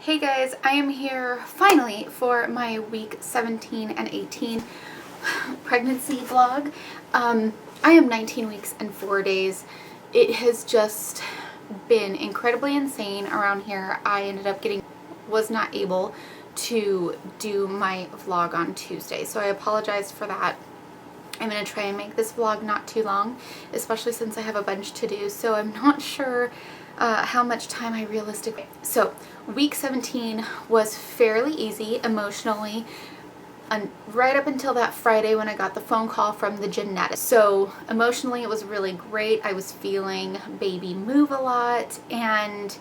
Hey guys, I am here finally for my week 17 and 18 pregnancy vlog. I am 19 weeks and 4 days. It has just been incredibly insane around here. I ended up was not able to do my vlog on Tuesday, so I apologize for that. I'm going to try and make this vlog not too long, especially since I have a bunch to do, so I'm not sure how much time I realistically... So, week 17 was fairly easy emotionally, and right up until that Friday when I got the phone call from the geneticist. So, emotionally it was really great. I was feeling baby move a lot, and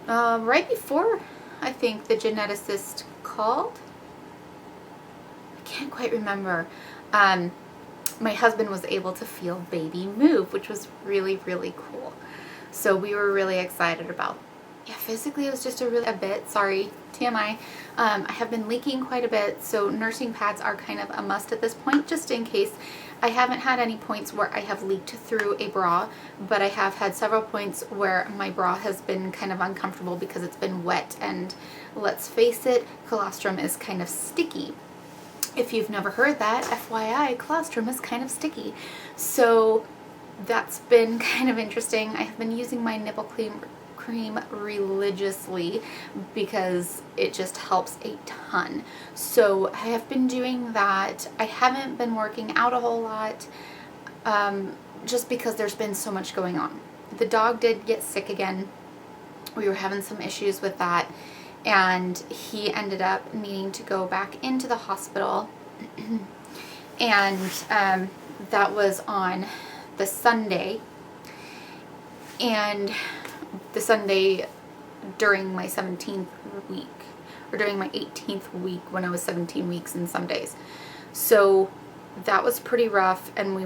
right before I think the geneticist called, I can't quite remember, my husband was able to feel baby move, which was really, really cool. So we were really excited about. Yeah, physically it was just a bit, sorry, TMI. I have been leaking quite a bit, so nursing pads are kind of a must at this point, just in case. I haven't had any points where I have leaked through a bra, but I have had several points where my bra has been kind of uncomfortable because it's been wet, and let's face it, colostrum is kind of sticky. If you've never heard that, FYI, colostrum is kind of sticky. So that's been kind of interesting. I have been using my nipple cream religiously because it just helps a ton. So I have been doing that. I haven't been working out a whole lot just because there's been so much going on. The dog did get sick again. We were having some issues with that, and he ended up needing to go back into the hospital and that was on the Sunday, and the Sunday during my 17th week, or during my 18th week when I was 17 weeks and some days. So that was pretty rough, and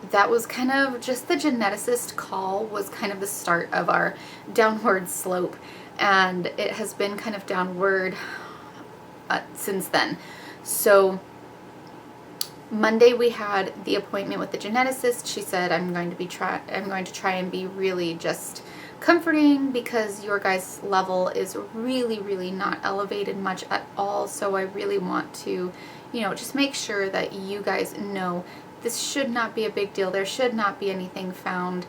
that was kind of just the geneticist call was kind of the start of our downward slope, and it has been kind of downward since then. So Monday we had the appointment with the geneticist. She said, I'm going to try and be really just comforting because your guys' level is really, really not elevated much at all. So I really want to, just make sure that you guys know this should not be a big deal. There should not be anything found.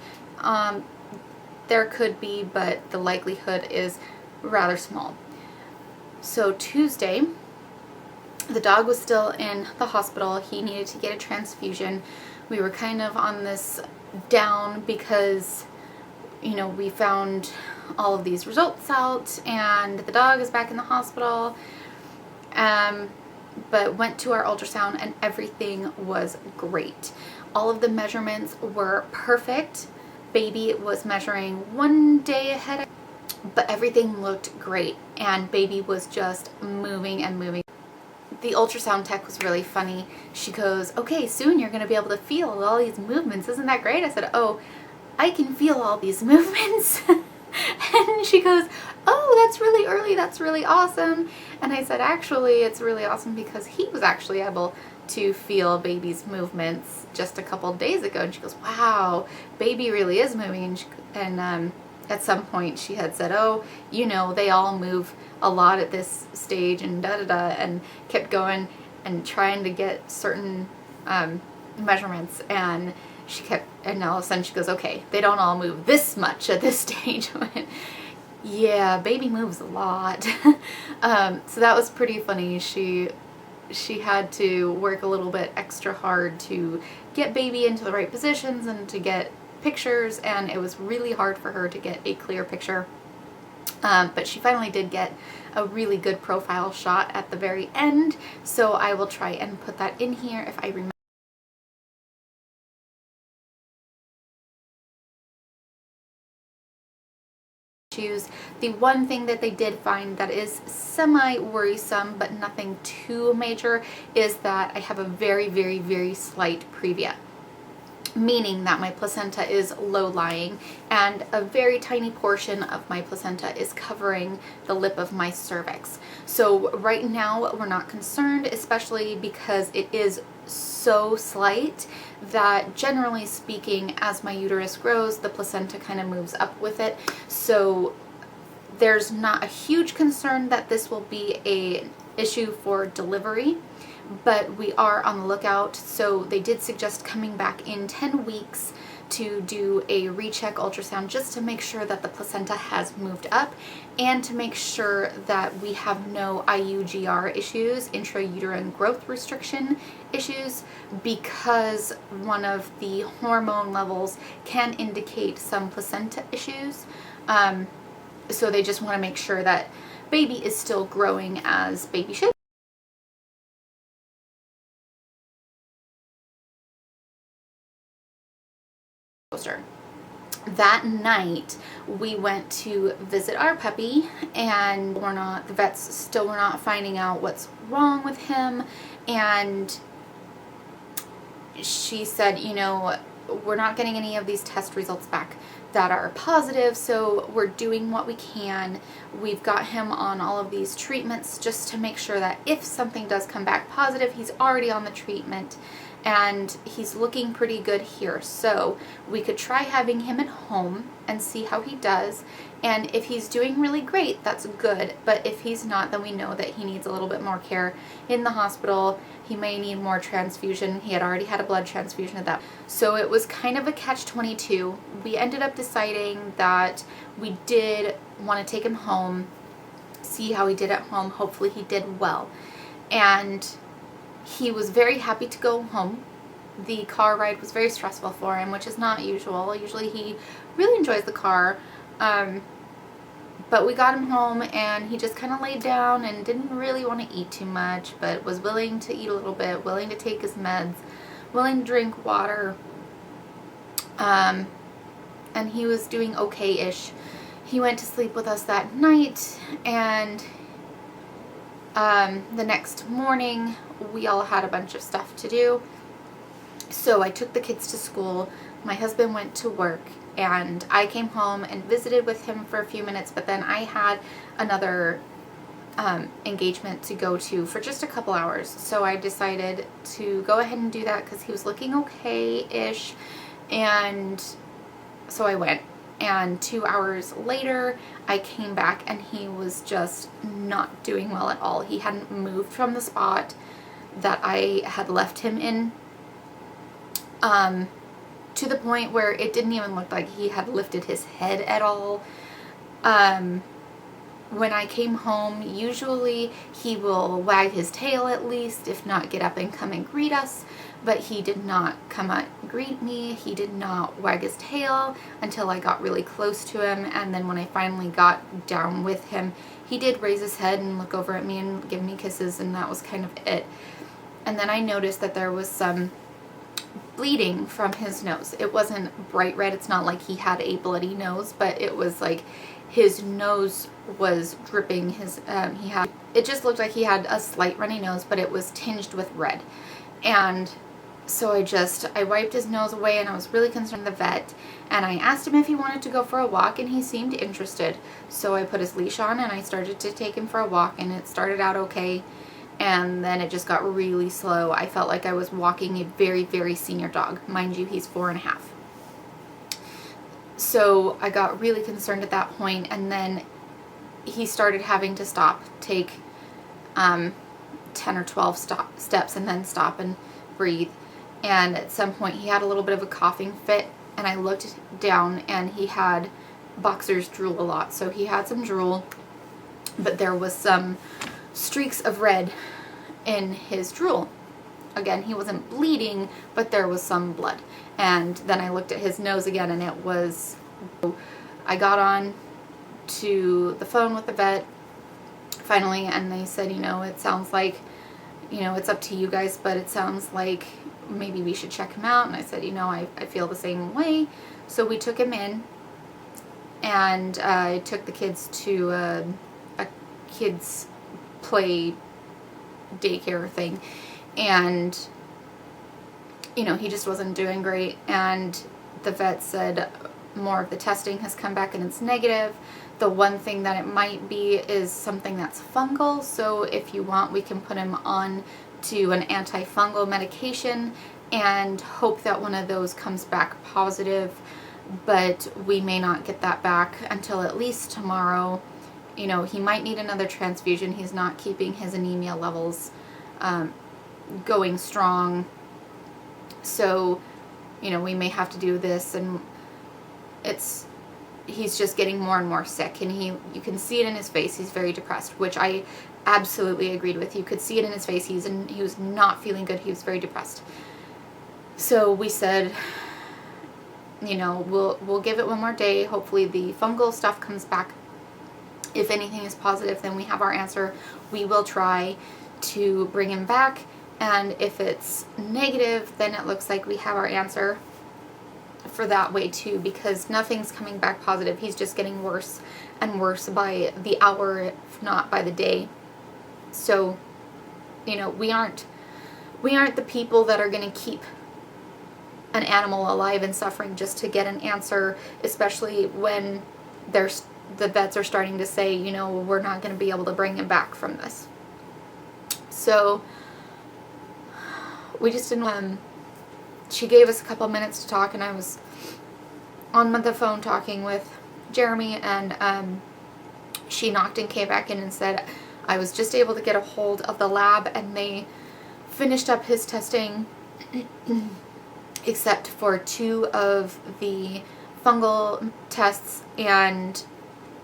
There could be, but the likelihood is rather small. So Tuesday, the dog was still in the hospital. He needed to get a transfusion. We were kind of on this down because, we found all of these results out and the dog is back in the hospital. But went to our ultrasound and everything was great. All of the measurements were perfect. Baby was measuring 1 day ahead, but everything looked great, and baby was just moving and moving. The ultrasound tech was really funny. She goes, okay, soon you're going to be able to feel all these movements. Isn't that great? I said, oh, I can feel all these movements. And she goes, oh, that's really early. That's really awesome. And I said, actually, it's really awesome because he was actually able to feel baby's movements just a couple days ago. And she goes, wow, baby really is moving. And at some point she had said, oh, they all move a lot at this stage and da-da-da, and kept going and trying to get certain measurements, and and all of a sudden she goes, okay, they don't all move this much at this stage. I went, yeah, baby moves a lot. So that was pretty funny. She had to work a little bit extra hard to get baby into the right positions and to get pictures, and it was really hard for her to get a clear picture. But she finally did get a really good profile shot at the very end, so I will try and put that in here if I remember. The one thing that they did find that is semi-worrisome but nothing too major is that I have a very, very, very slight previa, meaning that my placenta is low-lying and a very tiny portion of my placenta is covering the lip of my cervix. So right now we're not concerned, especially because it is so slight that, generally speaking, as my uterus grows, the placenta kind of moves up with it. So There's not a huge concern that this will be an issue for delivery, but we are on the lookout. So they did suggest coming back in 10 weeks to do a recheck ultrasound just to make sure that the placenta has moved up and to make sure that we have no IUGR issues, intrauterine growth restriction issues, because one of the hormone levels can indicate some placenta issues. So they just want to make sure that baby is still growing as baby should. That night we went to visit our puppy, and the vets still were not finding out what's wrong with him, and she said, you know, we're not getting any of these test results back that are positive, so we're doing what we can. We've got him on all of these treatments just to make sure that if something does come back positive, he's already on the treatment and he's looking pretty good here. So we could try having him at home and see how he does. And if he's doing really great, that's good. But if he's not, then we know that he needs a little bit more care in the hospital. He may need more transfusion. He had already had a blood transfusion at that. So it was kind of a catch-22. We ended up deciding that we did want to take him home, see how he did at home. Hopefully he did well. And he was very happy to go home. The car ride was very stressful for him, which is not usual. Usually he really enjoys the car. But we got him home and he just kind of laid down and didn't really want to eat too much, but was willing to eat a little bit, willing to take his meds, willing to drink water. And he was doing okay-ish. He went to sleep with us that night, and the next morning we all had a bunch of stuff to do. So I took the kids to school, my husband went to work, and I came home and visited with him for a few minutes, but then I had another engagement to go to for just a couple hours. So I decided to go ahead and do that because he was looking okay-ish, and so I went. And 2 hours later, I came back and he was just not doing well at all. He hadn't moved from the spot that I had left him in, to the point where it didn't even look like he had lifted his head at all. When I came home, usually he will wag his tail at least, if not get up and come and greet us. But he did not come out and greet me. He did not wag his tail until I got really close to him. And then when I finally got down with him, he did raise his head and look over at me and give me kisses, and that was kind of it. And then I noticed that there was some bleeding from his nose. It wasn't bright red. It's not like he had a bloody nose, but it was like his nose was dripping. It just looked like he had a slight runny nose, but it was tinged with red. And so I wiped his nose away, and I was really concerned with the vet, and I asked him if he wanted to go for a walk, and he seemed interested. So I put his leash on and I started to take him for a walk, and it started out okay, and then it just got really slow. I felt like I was walking a very, very senior dog. Mind you, he's 4.5. So I got really concerned at that point, and then he started having to take 10 or 12 steps and then stop and breathe. And at some point he had a little bit of a coughing fit, and I looked down and he had boxers drool a lot. So he had some drool, but there was some streaks of red in his drool. Again, he wasn't bleeding, but there was some blood. And then I looked at his nose again, and I got on to the phone with the vet finally, and they said, it sounds like, it's up to you guys, but it sounds like maybe we should check him out. And I said, I feel the same way. So we took him in, and I took the kids to a kids play daycare thing, and he just wasn't doing great. And the vet said more of the testing has come back and it's negative. The one thing that it might be is something that's fungal, so if you want, we can put him on to an antifungal medication and hope that one of those comes back positive, but we may not get that back until at least tomorrow. you know, he might need another transfusion. He's not keeping his anemia levels going strong. So, you know, we may have to do this, and he's just getting more and more sick, and you can see it in his face. He's very depressed, which I absolutely agreed with. You could see it in his face. He was not feeling good. He was very depressed. So we said, you know, we'll give it one more day. Hopefully the fungal stuff comes back. If anything is positive, then we have our answer. We will try to bring him back, and if it's negative, then it looks like we have our answer for that way too, because nothing's coming back positive. He's just getting worse and worse by the hour, if not by the day. So, you know, we aren't the people that are going to keep an animal alive and suffering just to get an answer, especially when the vets are starting to say, you know, we're not going to be able to bring him back from this. So we just didn't. She gave us a couple minutes to talk, and I was on the phone talking with Jeremy, and she knocked and came back in and said I was just able to get a hold of the lab, and they finished up his testing except for 2 of the fungal tests, and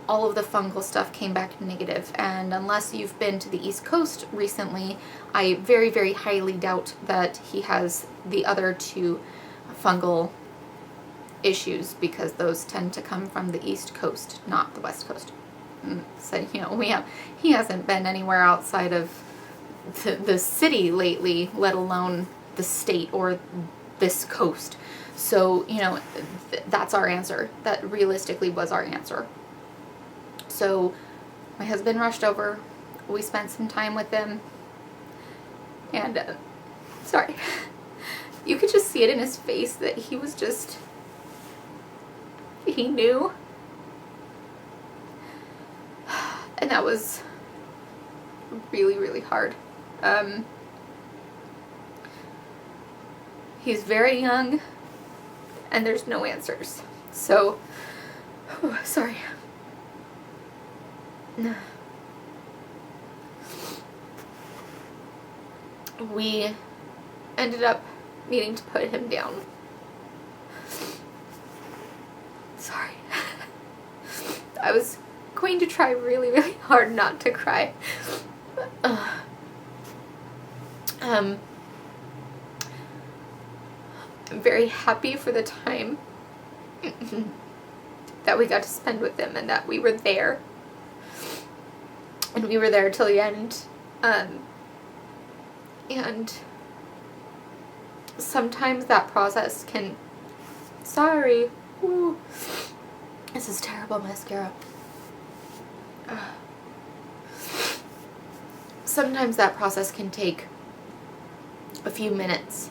all of the fungal stuff came back negative. And unless you've been to the East Coast recently, I very, very highly doubt that he has the other 2 fungal issues, because those tend to come from the East Coast, not the West Coast. So, you know, he hasn't been anywhere outside of the city lately, let alone the state or this coast. So, you know, that's our answer. That realistically was our answer. So my husband rushed over. We spent some time with him. And, sorry, you could just see it in his face that he was just, he knew. And that was really, really hard. He's very young, and there's no answers. So, sorry. We ended up needing to put him down. Sorry. I was going to try really, really hard not to cry. I'm very happy for the time that we got to spend with him, and that we were there. And we were there till the end. And sometimes that process can... Sorry. Ooh. This is terrible mascara. Sometimes that process can take a few minutes.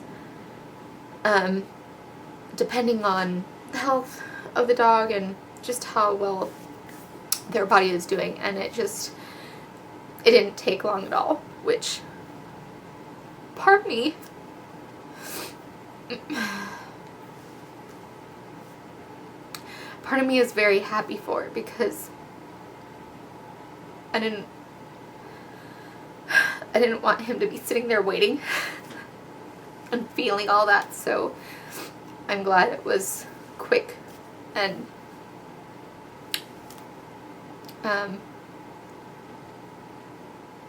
Depending on the health of the dog and just how well their body is doing. And it didn't take long at all, which part of me is very happy for, because I didn't want him to be sitting there waiting and feeling all that. So I'm glad it was quick, and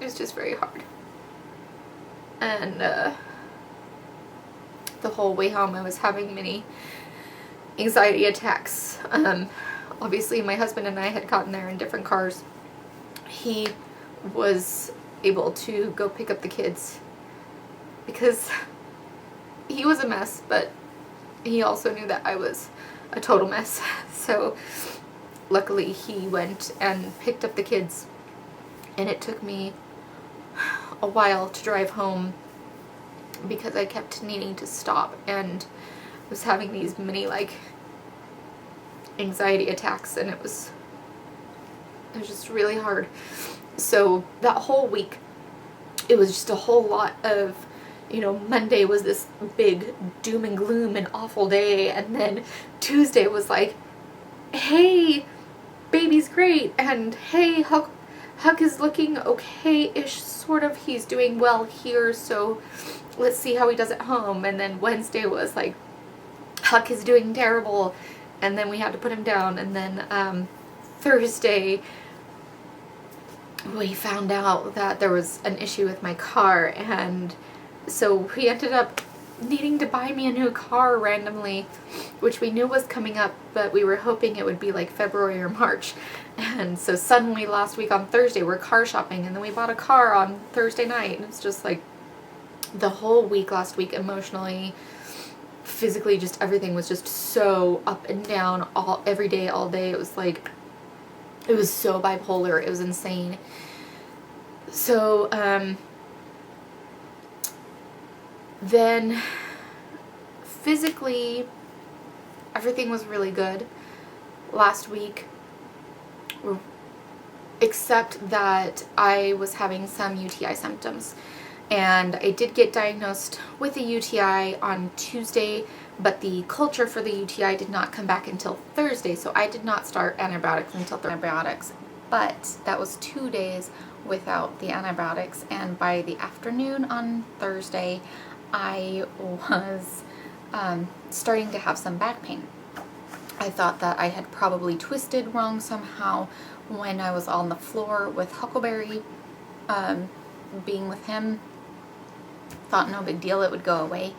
it was just very hard. And the whole way home I was having many anxiety attacks. Obviously my husband and I had gotten there in different cars. He was able to go pick up the kids because he was a mess, but he also knew that I was a total mess. So luckily he went and picked up the kids, and it took me a while to drive home because I kept needing to stop and was having these mini anxiety attacks, and it was just really hard. So that whole week it was just a whole lot of, you know, Monday was this big doom and gloom and awful day, and then Tuesday was like, hey baby's great, and hey, Huck is looking okay-ish, sort of. He's doing well here, so let's see how he does at home. And then Wednesday was like, Huck is doing terrible, and then we had to put him down. And then Thursday, we found out that there was an issue with my car, and so we ended up needing to buy me a new car randomly, which we knew was coming up, but we were hoping it would be like February or March. And so suddenly last week on Thursday we're car shopping, and then we bought a car on Thursday night, and it's just like the whole week last week, emotionally, physically, just everything was just so up and down every day, all day. It was like, it was so bipolar. It was insane. So then physically everything was really good last week, except that I was having some UTI symptoms, and I did get diagnosed with a UTI on Tuesday, but the culture for the UTI did not come back until Thursday, so I did not start antibiotics until antibiotics. But that was 2 days without the antibiotics, and by the afternoon on Thursday I was starting to have some back pain. I thought that I had probably twisted wrong somehow when I was on the floor with Huckleberry, being with him. Thought no big deal, it would go away.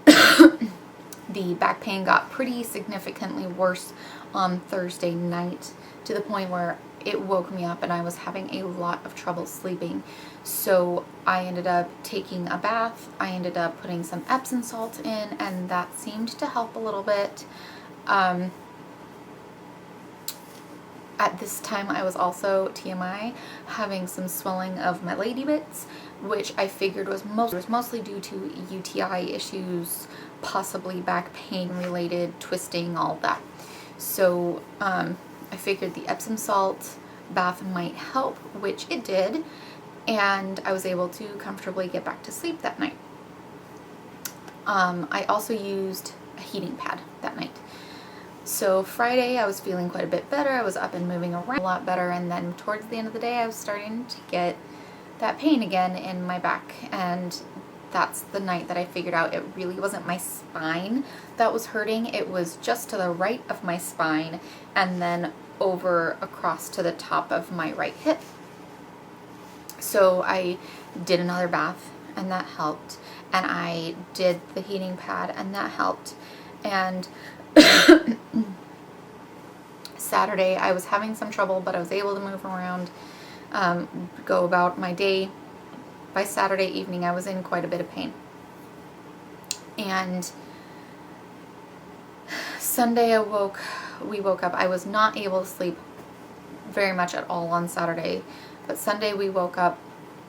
The back pain got pretty significantly worse on Thursday night, to the point where it woke me up and I was having a lot of trouble sleeping. So I ended up taking a bath. I ended up putting some Epsom salt in, and that seemed to help a little bit. At this time I was also, TMI, having some swelling of my lady bits, which I figured was mostly due to UTI issues, possibly back pain related, twisting, all that. So I figured the Epsom salt bath might help, which it did, and I was able to comfortably get back to sleep that night. I also used a heating pad that night. So Friday I was feeling quite a bit better. I was up and moving around a lot better, and then towards the end of the day I was starting to get that pain again in my back, and that's the night that I figured out it really wasn't my spine that was hurting. It was just to the right of my spine and then over across to the top of my right hip. So I did another bath, and that helped, and I did the heating pad, and that helped. And Saturday I was having some trouble, but I was able to move around, go about my day. By Saturday evening I was in quite a bit of pain. And Sunday we woke up. I was not able to sleep very much at all on Saturday, but Sunday we woke up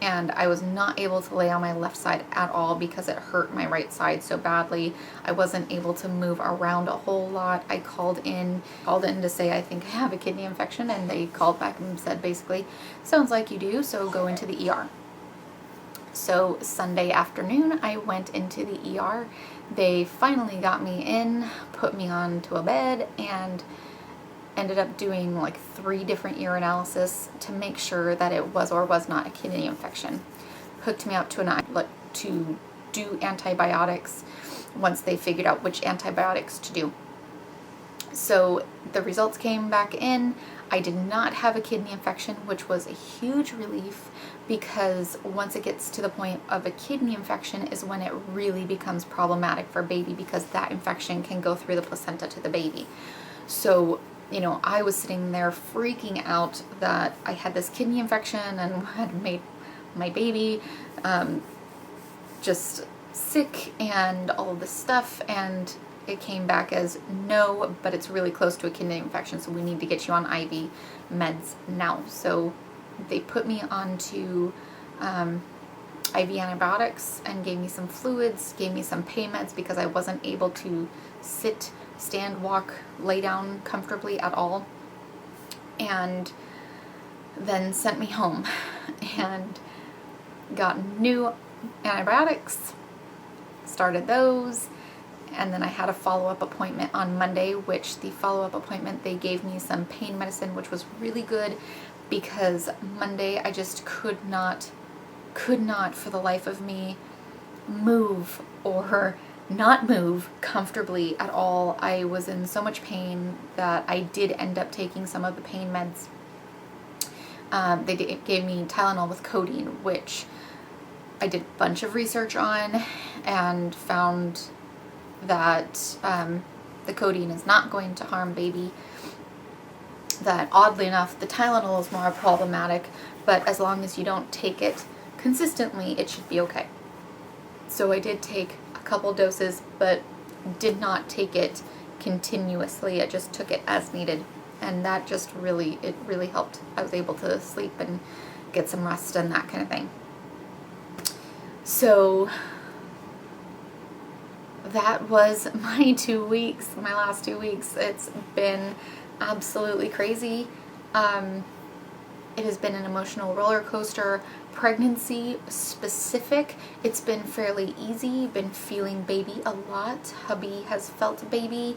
and I was not able to lay on my left side at all because it hurt my right side so badly. I wasn't able to move around a whole lot. I called in to say I think I have a kidney infection, and they called back and said basically, sounds like you do, so go into the ER. So Sunday afternoon I went into the ER. They finally got me in, put me onto a bed, and ended up doing like 3 different urinalysis to make sure that it was or was not a kidney infection. Hooked me up to an outlet to do antibiotics once they figured out which antibiotics to do. So the results came back in. I did not have a kidney infection, which was a huge relief, because once it gets to the point of a kidney infection is when it really becomes problematic for baby, because that infection can go through the placenta to the baby. So, you know, I was sitting there freaking out that I had this kidney infection and had made my baby just sick and all of this stuff, and it came back as no, but it's really close to a kidney infection, so we need to get you on IV meds now. So they put me onto IV antibiotics and gave me some fluids, gave me some pain meds because I wasn't able to sit, stand, walk, lay down comfortably at all, and then sent me home and got new antibiotics, started those, and then I had a follow-up appointment on Monday, which the follow-up appointment, they gave me some pain medicine, which was really good, because Monday I just could not for the life of me move or not move comfortably at all. I was in so much pain that I did end up taking some of the pain meds. They gave me Tylenol with codeine, which I did a bunch of research on and found that the codeine is not going to harm baby. That oddly enough, the Tylenol is more problematic, but as long as you don't take it consistently, it should be okay. So I did take a couple doses, but did not take it continuously. I just took it as needed, and that just really helped. I was able to sleep and get some rest and that kind of thing. So that was my 2 weeks, my last 2 weeks. It's been absolutely crazy. It has been an emotional roller coaster. Pregnancy specific, it's been fairly easy. Been feeling baby a lot. Hubby has felt baby.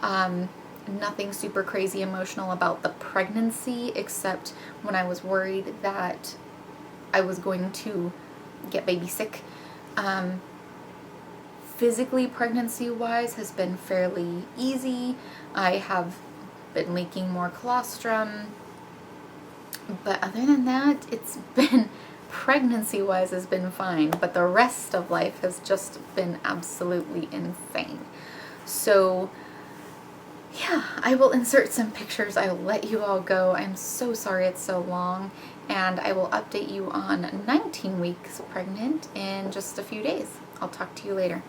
Nothing super crazy emotional about the pregnancy, except when I was worried that I was going to get baby sick. Physically, pregnancy-wise, has been fairly easy. I have been leaking more colostrum. But other than that, it's been, pregnancy-wise, has been fine. But the rest of life has just been absolutely insane. So, yeah, I will insert some pictures. I will let you all go. I'm so sorry it's so long. And I will update you on 19 weeks pregnant in just a few days. I'll talk to you later.